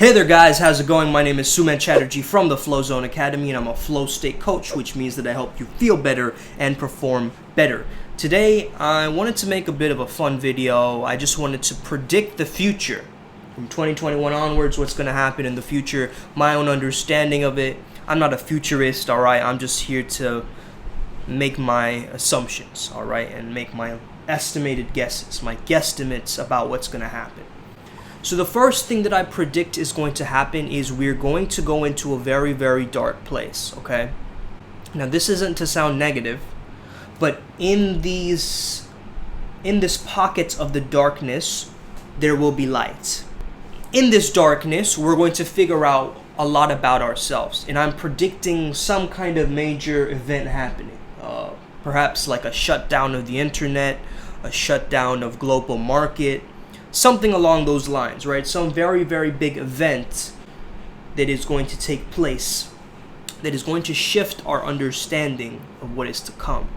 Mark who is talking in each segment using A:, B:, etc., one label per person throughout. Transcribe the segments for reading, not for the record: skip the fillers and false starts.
A: Hey there guys, how's it going? My name is Suman Chatterjee from the Flow Zone Academy, and I'm a flow state coach, which means that I help you feel better and perform better. Today, I wanted to make a bit of a fun video. I just wanted to predict the future. From 2021 onwards, what's going to happen in the future, my own understanding of it. I'm not a futurist, alright? I'm just here to make my assumptions, alright? And make my estimated guesses, my guesstimates about what's going to happen. So the first thing that I predict is going to happen is we're going to go into a very, very dark place, okay? Now this isn't to sound negative, but in this pocket of the darkness, there will be light. In this darkness, we're going to figure out a lot about ourselves, and I'm predicting some kind of major event happening. Perhaps like a shutdown of the internet, a shutdown of global market, something along those lines, right? Some very, very big event that is going to take place, that is going to shift our understanding of what is to come.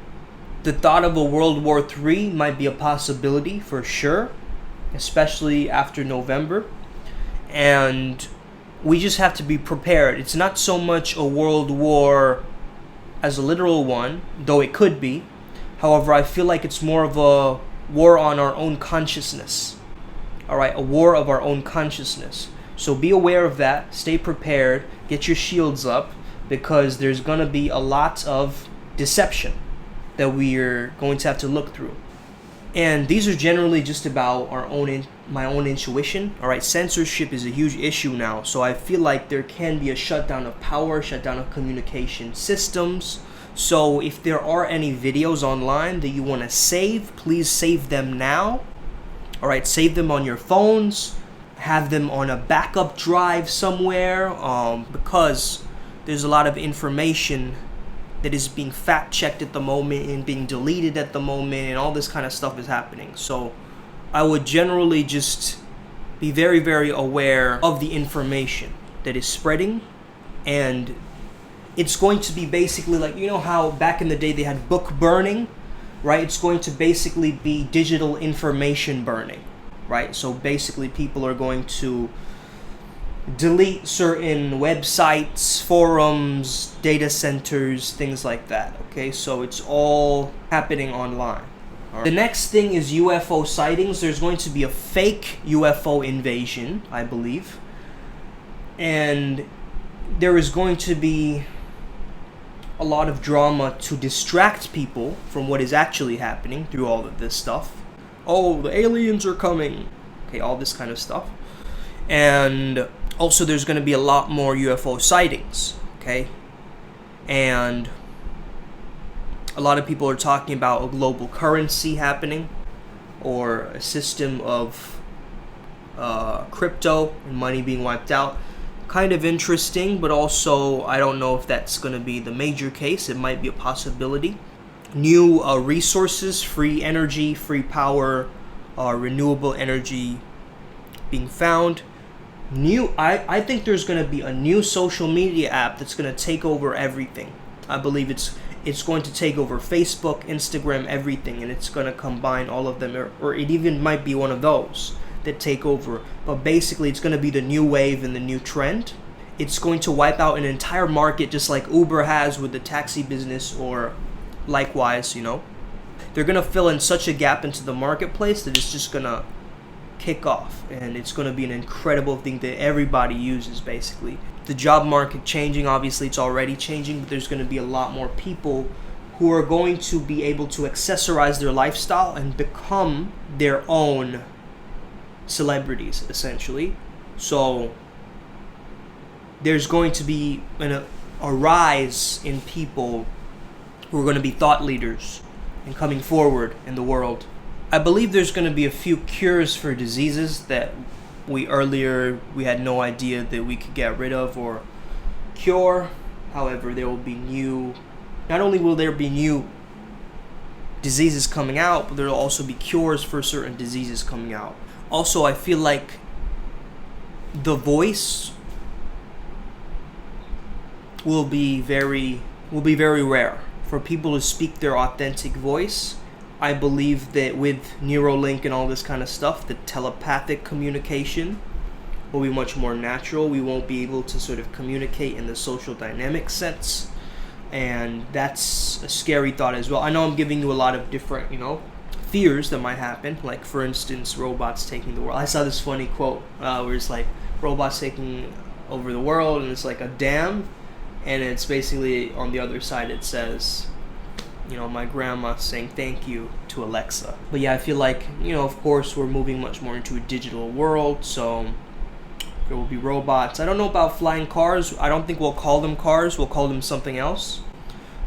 A: The thought of a World War III might be a possibility for sure, especially after November. And we just have to be prepared. It's not so much a world war as a literal one, though it could be. However, I feel like it's more of a war on our own consciousness. Alright, a war of our own consciousness. So be aware of that, stay prepared, get your shields up, because there's going to be a lot of deception that we're going to have to look through. And these are generally just about my own intuition. Alright, censorship is a huge issue now, so I feel like there can be a shutdown of power, shutdown of communication systems. So if there are any videos online that you want to save, please save them now. Alright, save them on your phones, have them on a backup drive somewhere, because there's a lot of information that is being fact-checked at the moment and being deleted at the moment, and all this kind of stuff is happening. So I would generally just be very, very aware of the information that is spreading, and it's going to be basically like, you know how back in the day they had book burning? Right, it's going to basically be digital information burning, right? So basically people are going to delete certain websites, forums, data centers, things like that, okay? So it's all happening online. All right. The next thing is UFO sightings. There's going to be a fake UFO invasion, I believe. And there is going to be a lot of drama to distract people from what is actually happening through all of this stuff. Oh, the aliens are coming. Okay, all this kind of stuff. And also there's going to be a lot more UFO sightings, okay? And a lot of people are talking about a global currency happening, or a system of crypto and money being wiped out. Kind of interesting, but also I don't know if that's going to be the major case. It might be a possibility. New resources, free energy, free power, renewable energy being found. I think there's going to be a new social media app that's going to take over everything. I believe it's going to take over Facebook, Instagram, everything, and it's going to combine all of them, or it even might be one of those that take over. But basically it's going to be the new wave and the new trend. It's going to wipe out an entire market, just like Uber has with the taxi business, or likewise, you know. They're going to fill in such a gap into the marketplace that it's just going to kick off, and it's going to be an incredible thing that everybody uses, basically. The job market changing, obviously it's already changing, but there's going to be a lot more people who are going to be able to accessorize their lifestyle and become their own celebrities, essentially. So there's going to be a rise in people who are going to be thought leaders and coming forward in the world. I believe there's going to be a few cures for diseases that we had no idea that we could get rid of or cure. However, there will be not only will there be new diseases coming out, but there will also be cures for certain diseases coming out. Also, I feel like the voice will be very rare for people to speak their authentic voice. I believe that with Neuralink and all this kind of stuff, the telepathic communication will be much more natural. We won't be able to sort of communicate in the social dynamic sense, and that's a scary thought as well. I know I'm giving you a lot of different, fears that might happen, like for instance, robots taking the world. I saw this funny quote where it's like robots taking over the world, and it's like a dam, and it's basically on the other side it says, my grandma saying thank you to Alexa. But yeah, I feel like, of course we're moving much more into a digital world, so there will be robots. I don't know about flying cars. I don't think we'll call them cars. We'll call them something else,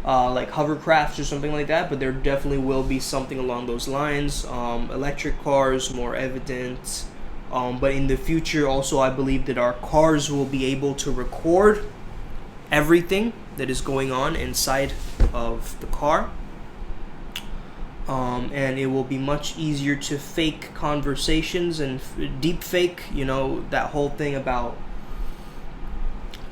A: like hovercrafts or something like that, but there definitely will be something along those lines. Electric cars, more evident. But in the future also, I believe that our cars will be able to record everything that is going on inside of the car. And it will be much easier to fake conversations and deep fake, that whole thing about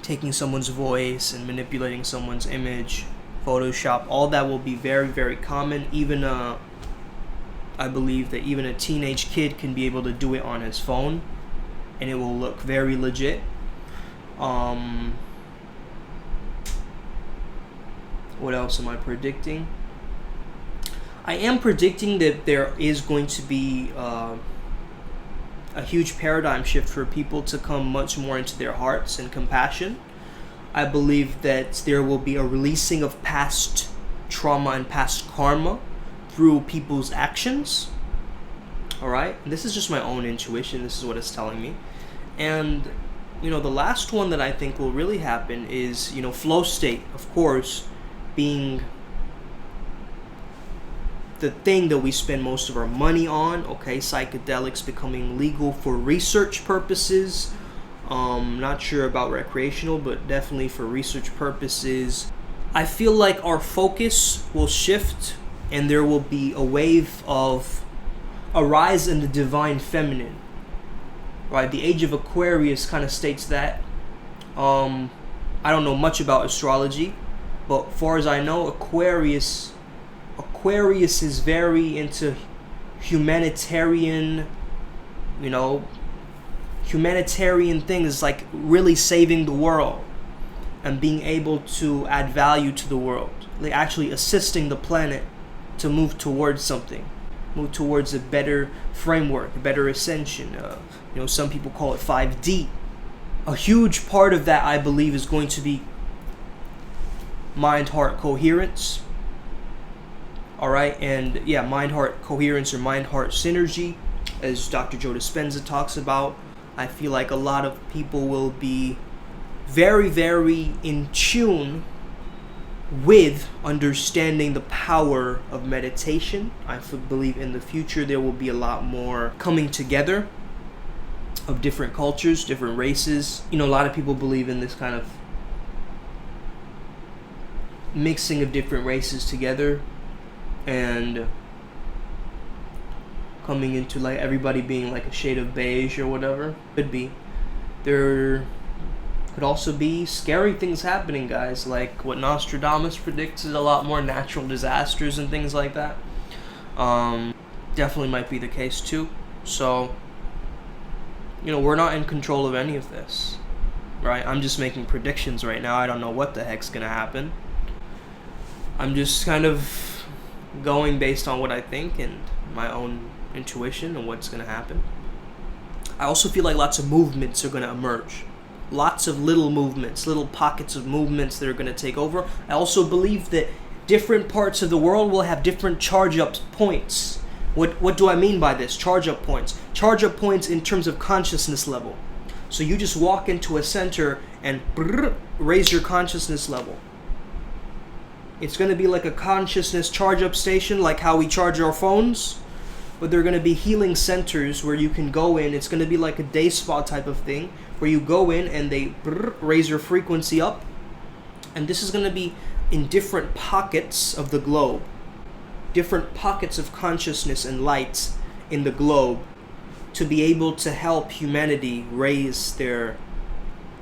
A: taking someone's voice and manipulating someone's image, Photoshop, all that will be very, very common. Even I believe that even a teenage kid can be able to do it on his phone, and it will look very legit. What else am I predicting? I am predicting that there is going to be a huge paradigm shift for people to come much more into their hearts and compassion. I believe that there will be a releasing of past trauma and past karma through people's actions. All right? And this is just my own intuition. This is what it's telling me. And, the last one that I think will really happen is, flow state, of course, being the thing that we spend most of our money on. Okay, psychedelics becoming legal for research purposes. Not sure about recreational, but definitely for research purposes. I feel like our focus will shift, and there will be a wave of a rise in the divine feminine. Right, the age of Aquarius kind of states that. I don't know much about astrology, but far as I know, Aquarius is very into humanitarian, humanitarian things, like really saving the world and being able to add value to the world, like actually assisting the planet to move towards something, move towards a better framework, a better ascension. Some people call it 5D. A huge part of that, I believe, is going to be mind-heart coherence. All right, and yeah, mind-heart coherence or mind-heart synergy, as Dr. Joe Dispenza talks about. I feel like a lot of people will be very, very in tune with understanding the power of meditation. I believe in the future there will be a lot more coming together of different cultures, different races. A lot of people believe in this kind of mixing of different races together and coming into like everybody being like a shade of beige or whatever. Could be. There could also be scary things happening, guys, like what Nostradamus predicts is a lot more natural disasters and things like that. Definitely might be the case too. So, we're not in control of any of this, right? I'm just making predictions right now. I don't know what the heck's gonna happen. I'm just kind of going based on what I think and my own intuition and what's going to happen. I also feel like lots of movements are going to emerge. Lots of little movements, little pockets of movements that are going to take over. I also believe that different parts of the world will have different charge-up points. What do I mean by this? Charge-up points. Charge-up points in terms of consciousness level. So you just walk into a center and raise your consciousness level. It's going to be like a consciousness charge-up station, like how we charge our phones. But they're going to be healing centers where you can go in. It's going to be like a day spa type of thing, where you go in and they raise your frequency up. And this is going to be in different pockets of the globe. Different pockets of consciousness and light in the globe, to be able to help humanity raise their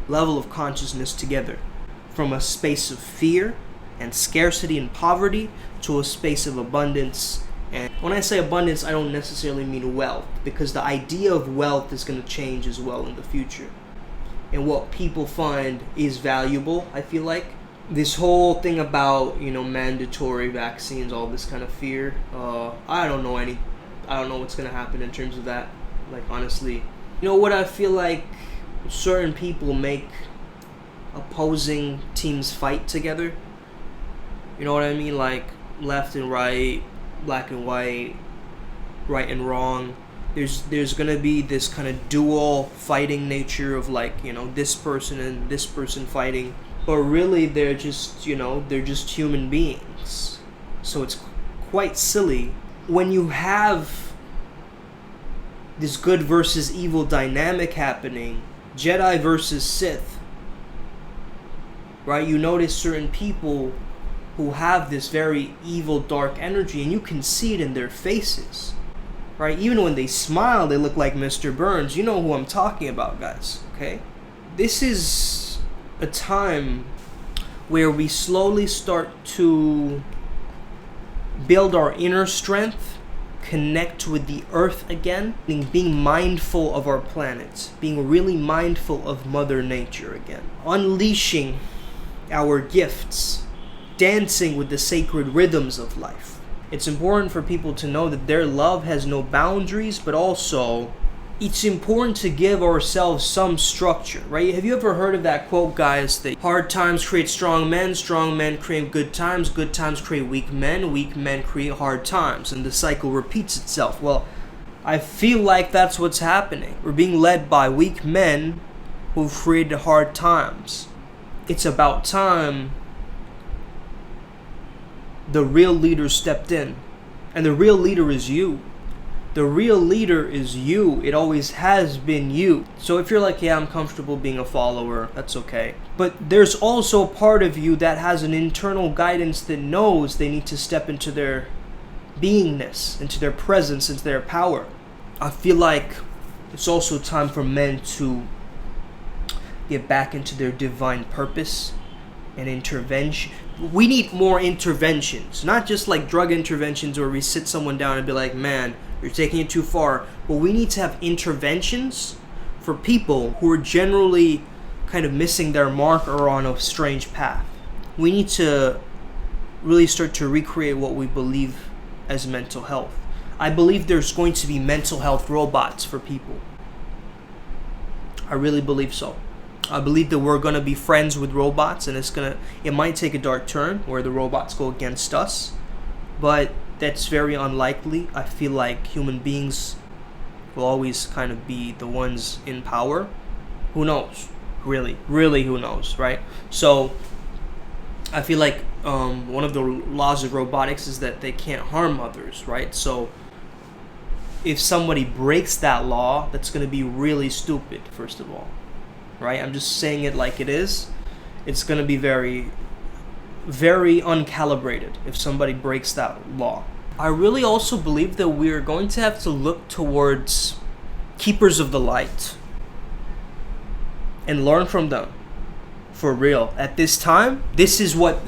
A: level of consciousness together from a space of fear and scarcity and poverty to a space of abundance And when I say abundance, I don't necessarily mean wealth, because the idea of wealth is going to change as well in the future. And what people find is valuable, I feel like. This whole thing about, mandatory vaccines, all this kind of fear, I don't know what's going to happen in terms of that. Like, honestly, what I feel like certain people make opposing teams fight together. You know what I mean? Like left and right, black and white, right and wrong. There's gonna be this kind of dual fighting nature of like, this person and this person fighting. But really they're just human beings. So it's quite silly when you have this good versus evil dynamic happening, Jedi versus Sith, right? You notice certain people who have this very evil, dark energy, and you can see it in their faces, right? Even when they smile, they look like Mr. Burns. You know who I'm talking about, guys, okay? This is a time where we slowly start to build our inner strength, connect with the earth again, being mindful of our planet, being really mindful of Mother Nature again, unleashing our gifts, dancing with the sacred rhythms of life. It's important for people to know that their love has no boundaries, but also it's important to give ourselves some structure, right? Have you ever heard of that quote, guys, that hard times create strong men create good times create weak men create hard times, and the cycle repeats itself? Well, I feel like that's what's happening. We're being led by weak men who've created hard times. It's about time the real leader stepped in, and the real leader is you. The real leader is you. It always has been you. So if you're like, yeah, I'm comfortable being a follower, that's okay. But there's also a part of you that has an internal guidance that knows they need to step into their beingness, into their presence, into their power. I feel like it's also time for men to get back into their divine purpose and intervention. We need more interventions, not just like drug interventions where we sit someone down and be like, man, you're taking it too far. But we need to have interventions for people who are generally kind of missing their mark or on a strange path. We need to really start to recreate what we believe as mental health. I believe there's going to be mental health robots for people. I really believe so. I believe that we're going to be friends with robots, and it might take a dark turn where the robots go against us, but that's very unlikely. I feel like human beings will always kind of be the ones in power. Who knows? Really, who knows, right? So I feel like one of the laws of robotics is that they can't harm others, right? So if somebody breaks that law, that's going to be really stupid, first of all. Right? I'm just saying it like it is. It's going to be very, very uncalibrated if somebody breaks that law. I really also believe that we're going to have to look towards keepers of the light and learn from them. For real. At this time, this is what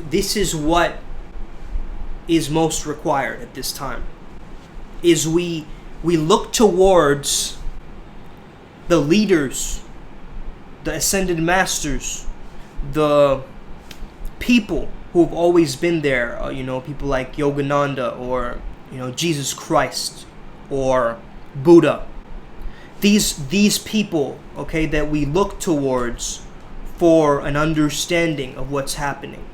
A: is most required at this time. Is we look towards the leaders, the ascended masters, the people who have always been there, people like Yogananda or, Jesus Christ or Buddha. These people, okay, that we look towards for an understanding of what's happening.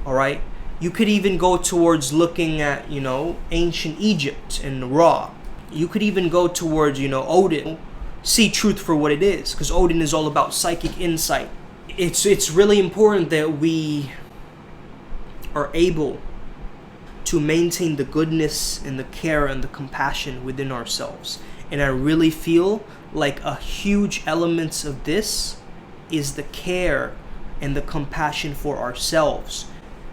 A: All right? You could even go towards looking at, ancient Egypt and Ra. You could even go towards, Odin. See truth for what it is, because Odin is all about psychic insight. It's really important that we are able to maintain the goodness and the care and the compassion within ourselves. And I really feel like a huge element of this is the care and the compassion for ourselves,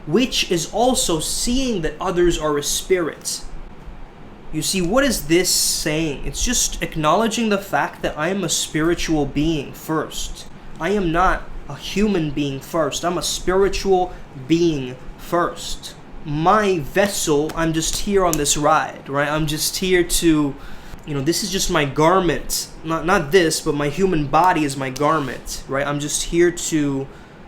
A: which is also seeing that others are a spirit. You see, what is this saying? It's just acknowledging the fact that I am a spiritual being first. I am not a human being first. I'm a spiritual being first. my vessel, I'm just here on this ride, right? I'm just here to, this is just my garment. Not this, but my human body is my garment, right? I'm just here to,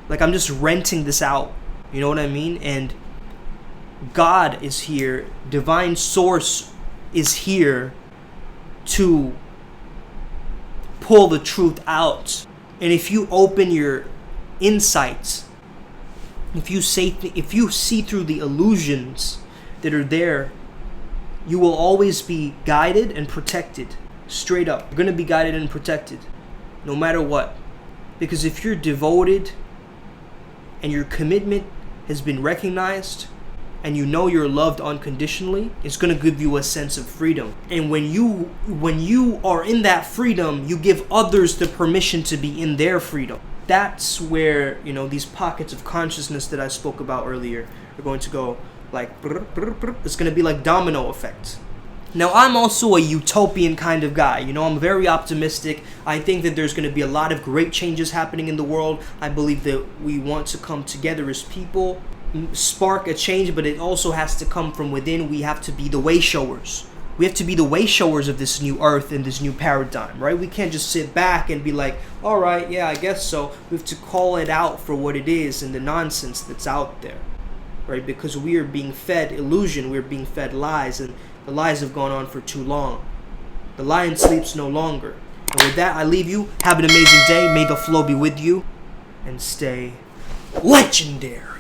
A: I'm just renting this out. You know what I mean? And God is here. Divine Source is here to pull the truth out. And if you open your insights, if you see through the illusions that are there, you will always be guided and protected. Straight up. You're going to be guided and protected no matter what. Because if you're devoted and your commitment has been recognized and you know you're loved unconditionally, it's going to give you a sense of freedom. And when you are in that freedom, you give others the permission to be in their freedom. That's where, these pockets of consciousness that I spoke about earlier are going to go it's going to be like domino effect. Now, I'm also a utopian kind of guy. I'm very optimistic. I think that there's going to be a lot of great changes happening in the world. I believe that we want to come together as people, spark a change, but it also has to come from within. We have to be the way showers. We have to be the way showers of this new earth and this new paradigm, right? We can't just sit back and be like, all right, yeah, I guess so. We have to call it out for what it is and the nonsense that's out there, right? Because we are being fed illusion. We're being fed lies, and the lies have gone on for too long. The lion sleeps no longer. And with that, I leave you. Have an amazing day. May the flow be with you. And stay legendary.